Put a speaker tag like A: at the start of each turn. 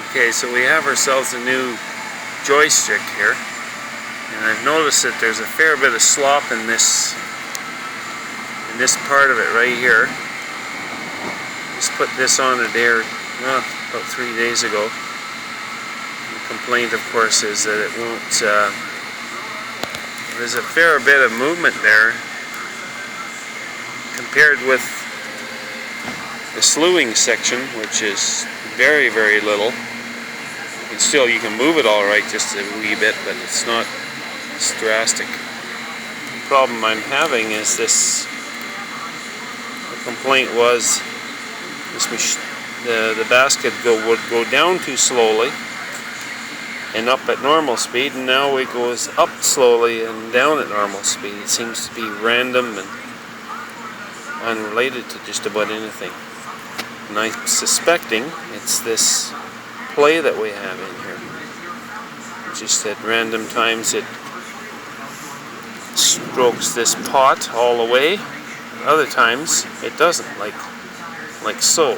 A: Okay, so we have ourselves a new joystick here, and I've noticed that there's a fair bit of slop in this part of it right here. Just put this on it there about 3 days ago. The complaint, of course, is that it won't. There's a fair bit of movement there compared with the slewing section, which is very, very little. And still, you can move it all right, just a wee bit, but it's not drastic. The problem I'm having is this. The complaint was the basket would go down too slowly and up at normal speed, and now it goes up slowly and down at normal speed. It seems to be random and unrelated to just about anything. And I'm suspecting it's this play that we have in here. Just at random times it strokes this pot all the way. Other times it doesn't, like so.